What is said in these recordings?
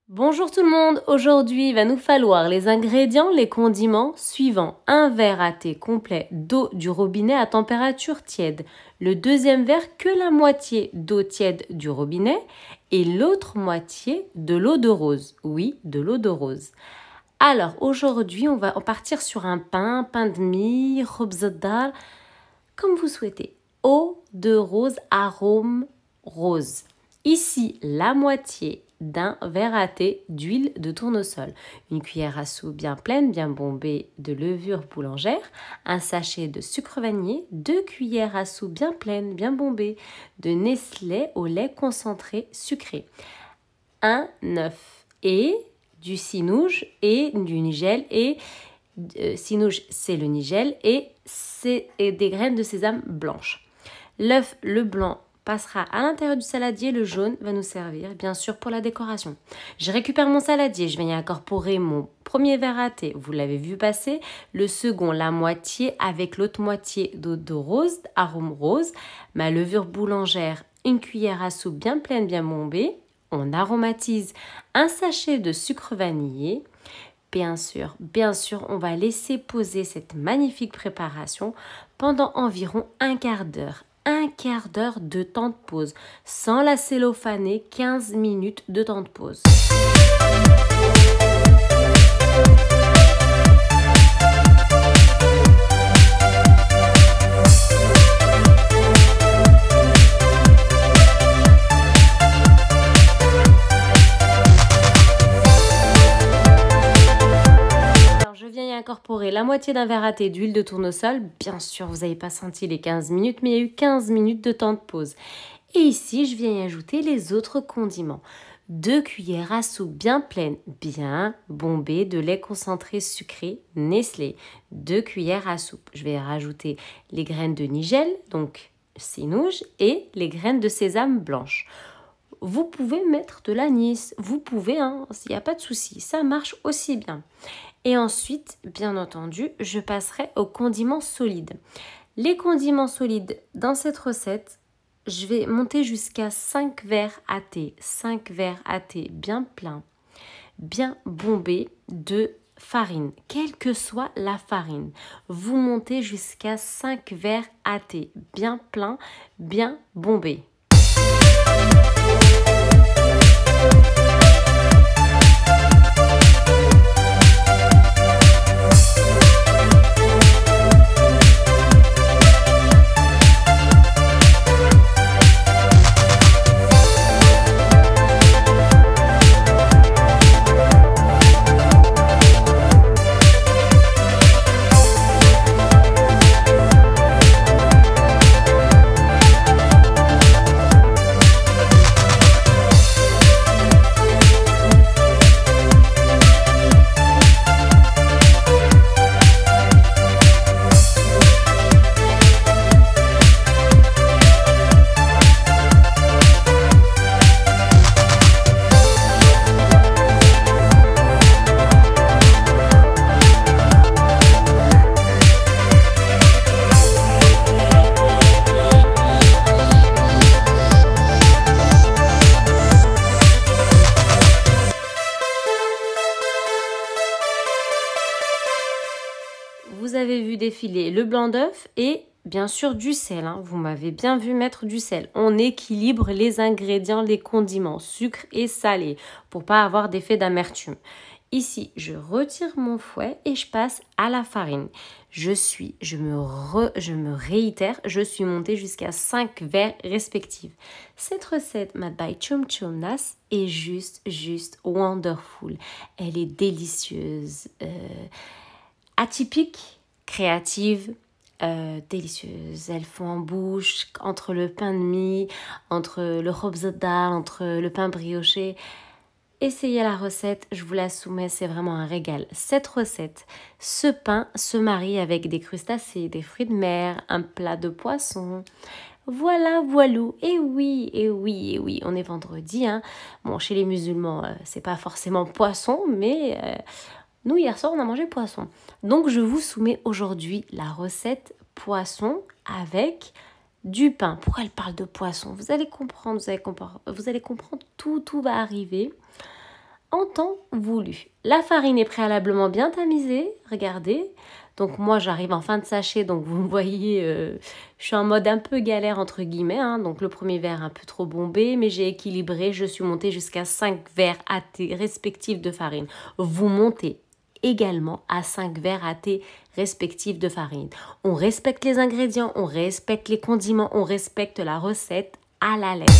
Bonjour tout le monde, aujourd'hui il va nous falloir les ingrédients, les condiments suivants. Un verre à thé complet d'eau du robinet à température tiède. Le deuxième verre que la moitié d'eau tiède du robinet et l'autre moitié de l'eau de rose. Oui, de l'eau de rose. Alors aujourd'hui on va partir sur un pain de mie, khobz-dar, comme vous souhaitez. Eau de rose, arôme rose. Ici la moitié d'un verre à thé d'huile de tournesol, une cuillère à soupe bien pleine, bien bombée de levure boulangère, un sachet de sucre vanillé, 2 cuillères à soupe bien pleines, bien bombées de Nestlé au lait concentré sucré, un œuf et du cinouge et du nigel et cinouge c'est le nigel et des graines de sésame blanches. L'œuf, le blanc, passera à l'intérieur du saladier, le jaune va nous servir bien sûr pour la décoration. Je récupère mon saladier, je vais y incorporer mon premier verre à thé, vous l'avez vu passer, le second la moitié avec l'autre moitié d'eau de rose, arôme rose, ma levure boulangère, une cuillère à soupe bien pleine, bien bombée, on aromatise un sachet de sucre vanillé. Bien sûr, on va laisser poser cette magnifique préparation pendant environ un quart d'heure. Un quart d'heure de temps de pause, sans la cellophaner, 15 minutes de temps de pause. Incorporer la moitié d'un verre à thé d'huile de tournesol. Bien sûr, vous n'avez pas senti les 15 minutes, mais il y a eu 15 minutes de temps de pause. Et ici, je viens y ajouter les autres condiments. 2 cuillères à soupe bien pleines, bien bombées de lait concentré sucré Nestlé. 2 cuillères à soupe. Je vais rajouter les graines de nigel, donc cinouge, et les graines de sésame blanche. Vous pouvez mettre de l'anis, vous pouvez, il n'y a pas de souci, ça marche aussi bien. Et ensuite, bien entendu, je passerai aux condiments solides. Les condiments solides, dans cette recette, je vais monter jusqu'à 5 verres à thé. 5 verres à thé bien pleins, bien bombés de farine, quelle que soit la farine. Vous montez jusqu'à 5 verres à thé bien pleins, bien bombés. Vous avez vu défiler le blanc d'œuf et bien sûr du sel. Vous m'avez bien vu mettre du sel. On équilibre les ingrédients, les condiments, sucre et salé pour pas avoir d'effet d'amertume. Ici, je retire mon fouet et je passe à la farine. Je me réitère, je suis montée jusqu'à 5 verres respectifs. Cette recette, made by Chum Chum Nas, est juste wonderful. Elle est délicieuse. Atypique, créative, délicieuse. Elles font en bouche entre le pain de mie, entre le khobz-dar, entre le pain brioché. Essayez la recette, je vous la soumets, c'est vraiment un régal. Cette recette, ce pain se marie avec des crustacés, des fruits de mer, un plat de poisson. Voilà, voilou. Et oui, on est vendredi. Bon, chez les musulmans, c'est pas forcément poisson, mais nous, hier soir, on a mangé poisson. Donc, je vous soumets aujourd'hui la recette poisson avec du pain. Pourquoi elle parle de poisson? Vous allez comprendre, tout va arriver. en temps voulu. La farine est préalablement bien tamisée, regardez. Donc moi j'arrive en fin de sachet, donc vous me voyez, je suis en mode un peu galère entre guillemets. Hein, donc le premier verre un peu trop bombé, mais j'ai équilibré, je suis montée jusqu'à 5 verres à thé respectifs de farine. Vous montez également à 5 verres à thé respectifs de farine. On respecte les ingrédients, on respecte les condiments, on respecte la recette à la lettre.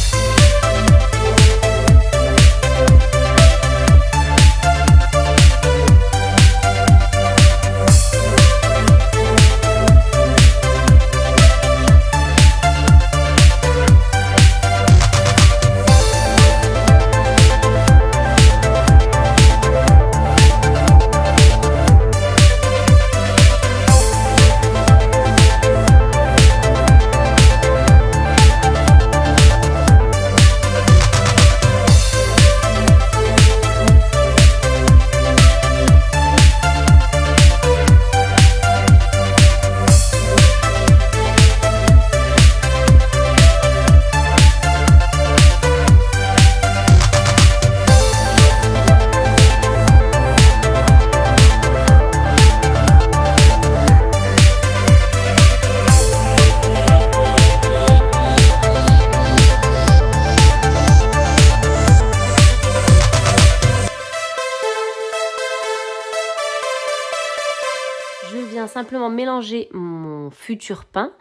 Je viens simplement mélanger mon futur pain.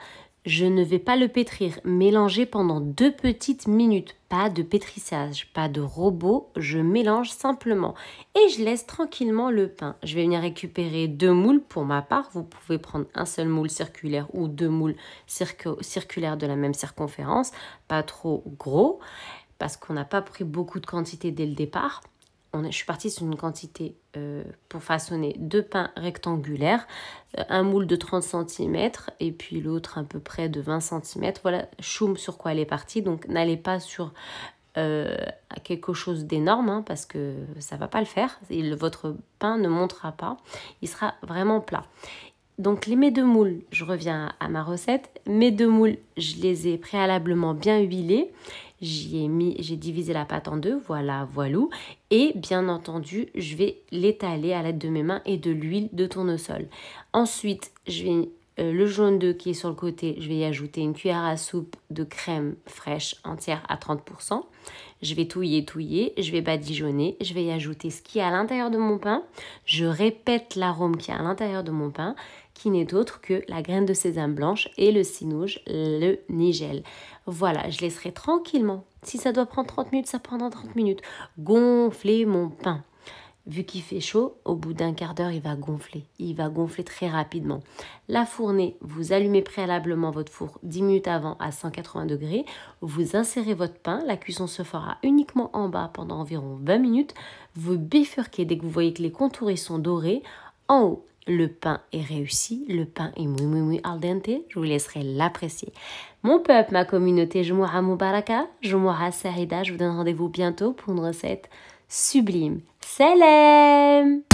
Je ne vais pas le pétrir. Mélanger pendant 2 petites minutes. Pas de pétrissage, pas de robot. Je mélange simplement. Et je laisse tranquillement le pain. Je vais venir récupérer 2 moules pour ma part. Vous pouvez prendre un seul moule circulaire ou 2 moules circulaires de la même circonférence. Pas trop gros parce qu'on n'a pas pris beaucoup de quantité dès le départ. Je suis partie sur une quantité pour façonner 2 pains rectangulaires, un moule de 30 cm et puis l'autre à peu près de 20 cm. Voilà, choum sur quoi elle est partie. Donc n'allez pas sur quelque chose d'énorme hein, parce que ça ne va pas le faire. Votre pain ne montera pas, il sera vraiment plat. Donc mes 2 moules, je reviens à ma recette. Mes 2 moules, je les ai préalablement bien huilés. J'ai divisé la pâte en 2, voilà, voilou. Et bien entendu, je vais l'étaler à l'aide de mes mains et de l'huile de tournesol. Ensuite, le jaune d'œuf qui est sur le côté, je vais y ajouter une cuillère à soupe de crème fraîche entière à 30%. Je vais touiller, je vais badigeonner, je vais y ajouter ce qui est à l'intérieur de mon pain. Je répète l'arôme qui est à l'intérieur de mon pain, qui n'est autre que la graine de sésame blanche et le cynouge, le nigel. Voilà, je laisserai tranquillement. Si ça doit prendre 30 minutes, ça prendra 30 minutes. Gonfler mon pain. Vu qu'il fait chaud, au bout d'un quart d'heure, il va gonfler. Il va gonfler très rapidement. La fournée, vous allumez préalablement votre four 10 minutes avant à 180 degrés. Vous insérez votre pain. La cuisson se fera uniquement en bas pendant environ 20 minutes. Vous bifurquez dès que vous voyez que les contours ils sont dorés. En haut, le pain est réussi. Le pain est muy al dente. Je vous laisserai l'apprécier. Mon peuple, ma communauté, Jumu'ah Mubaraka, Jumu'ah Sa'ida. Je vous donne rendez-vous bientôt pour une recette sublime. Salam!